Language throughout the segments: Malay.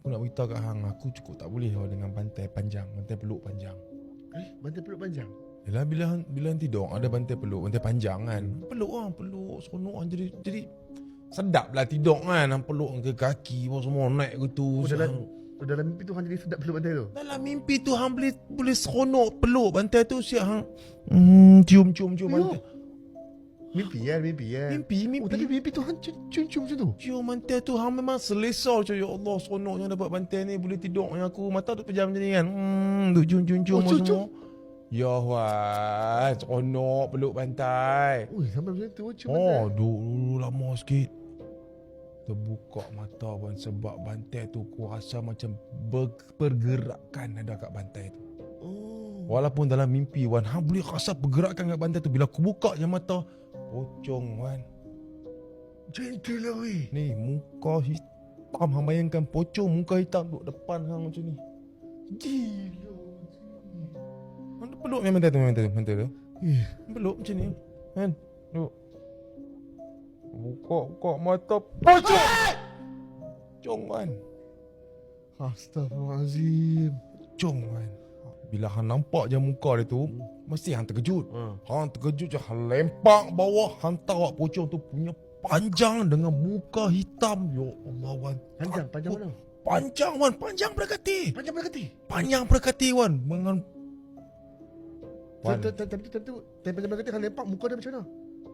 Aku nak beritahu kat hang, aku cukup tak boleh dengan bantai panjang, bantai peluk panjang. Bantai peluk panjang? Yalah, bila hang tidur ada bantai peluk, bantai panjang kan. Peluk seronok kan, jadi sedap lah tidur kan. Hang peluk ke kaki apa semua naik ke tu. Dalam mimpi tu hang jadi sedap peluk bantai tu? Dalam mimpi tu hang boleh seronok peluk bantai tu, siap hang cium bantai. Mimpi kan? Mimpi. Tapi mimpi tu hang cium macam tu? Cium bantai tu hang memang selesa macam, ya Allah seronoknya dapat bantai ni, boleh tidur dengan aku. Mata tu pejam macam ni kan. Duk cium semua. Ya Wan, seronok peluk bantai. Ui, sampai macam tu cium bantai. Dulu lama sikit. Terbuka mata Wan, sebab bantai tu aku rasa macam pergerakan ada kat bantai tu. Walaupun dalam mimpi Wan, hang boleh rasa pergerakan kat bantai tu. Bila aku buka je mata, pocong Wan. Gentle lah weh. Ni muka hitam, hang bayangkan pocong muka hitam duduk depan hang macam ni. Gila. Hang peluk memang bantai tu. Peluk macam ni kan. Duk. Buka mata, pocong. Pocong Wan. Astaghfirullahalazim. Pocong Wan. Bila hang nampak je muka dia tu, mesti hang terkejut. Hang terkejut je, hang lempak bawah, hang tahu pocong tu punya panjang dengan muka hitam. Ya Allah Wan. Panjang mana? Panjang Wan, panjang berkati. Panjang berkati Wan. Dengan Wan, Tapi panjang berkati hang lempak muka dia macam mana?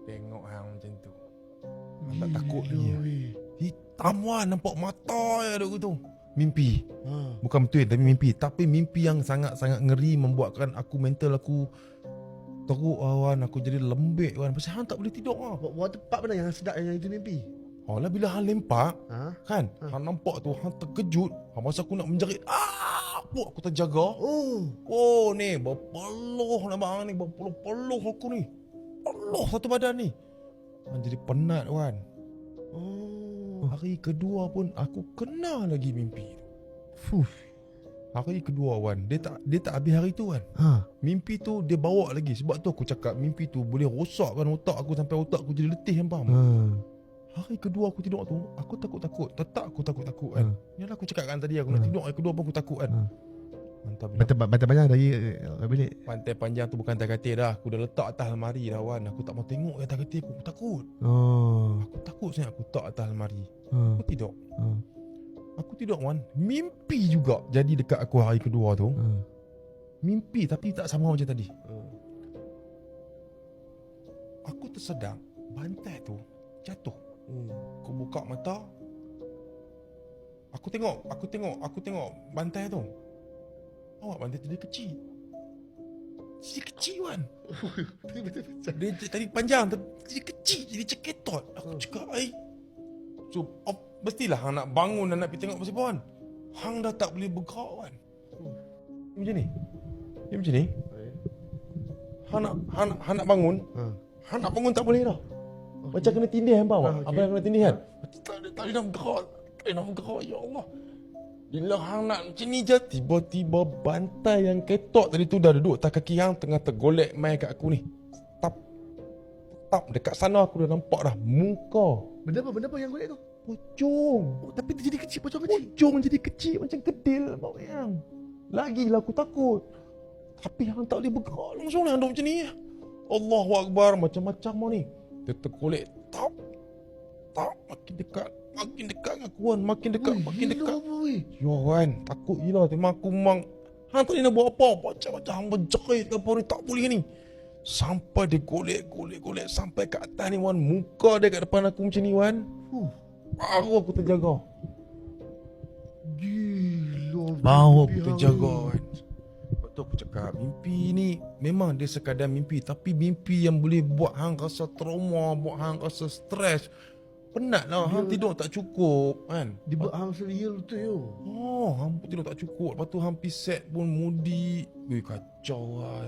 tengok hang macam tu, hang tak takut lagi. weh. Hitam Wan, nampak mata je duk tu. Mimpi. Ha. Bukan betul tapi mimpi. Tapi mimpi yang sangat-sangat ngeri, membuatkan aku mental aku teruk Wan. Aku jadi lembik Wan. Pasal hang tak boleh tidur lah. Waktu part mana yang sedap yang itu mimpi? Alah, bila hang lempak kan, Ha. hang nampak tu, hang terkejut. Masa aku nak menjerit, aku terjaga. Ni berpeluh nama hang ni, berpeluh aku ni. Peluh satu badan ni. Hang jadi penat Wan. Hari kedua pun aku kena lagi mimpi tu. Hari kedua Wan, dia tak habis hari tu Wan. Mimpi tu dia bawa lagi. Sebab tu aku cakap mimpi tu boleh rosakkan otak aku sampai otak aku jadi letih, faham? Hari kedua aku tidur tu, aku takut. Tetap aku takut kan. Yalah, aku cakap kan tadi aku nak tidur, hari kedua pun aku takut kan. Mantap. Bantai panjang dari bilik. Bantai panjang tu bukan atas katil dah. Aku dah letak atas almari dah Wan. Aku tak mau tengok atas katil aku takut. Aku takut sangat, aku letak atas almari. Aku tidur. Aku tidur Wan. Mimpi juga jadi dekat aku hari kedua tu. Mimpi tapi tak sama macam tadi. Aku tersedar bantai tu jatuh. Aku buka mata. Aku tengok bantai tu. Awak bantai tu dia kecil. Jadi kecil Wan. Dia tadi panjang, jadi kecil, jadi ceketot. Aku cakap, so mestilah hang nak bangun dan nak pergi tengok pasal Wan. Hang dah tak boleh bergerak Wan. Macam ni. Dia macam ni. Hang nak bangun. Hang nak bangun tak boleh dah. Macam kena tindih hang bawah. Apa yang kena tindih kan? Tak boleh nak bergerak. Ya Allah. Bila hang nak macam ni je, tiba-tiba bantai yang ketok tadi tu dah duduk atas kaki hang, tengah tergolek mai kat aku ni. Tap dekat sana aku dah nampak dah muka. Benda apa yang golek tu? Pocong. Tapi dia jadi kecil, pocong. Pocong jadi kecil macam kedil bau yang. Lagilah aku takut. Tapi hang tak boleh bergerak langsung lah duduk macam ni. Allahu Akbar, macam-macam ni. Dia tergolek tap makin dekat dengan aku Wan, makin dekat. Ya Wan, takut gila. Memang aku hang tak boleh nak buat apa. Macam-macam hang berjerit apa ni, tak boleh ni. Sampai dia golek sampai kat atas ni Wan. Muka dia kat depan aku macam ni Wan. Baru aku terjaga. Gila. Baru aku terjaga Wan. Lepas tu aku cakap, mimpi ni memang dia sekadar mimpi. Tapi mimpi yang boleh buat hang rasa trauma, buat hang rasa stres. Penat lah, hang tidur tak cukup kan. Dia buat hang real tu yo. Hang tidur tak cukup. Lepas tu hang pergi set pun mudi. Kacau lah.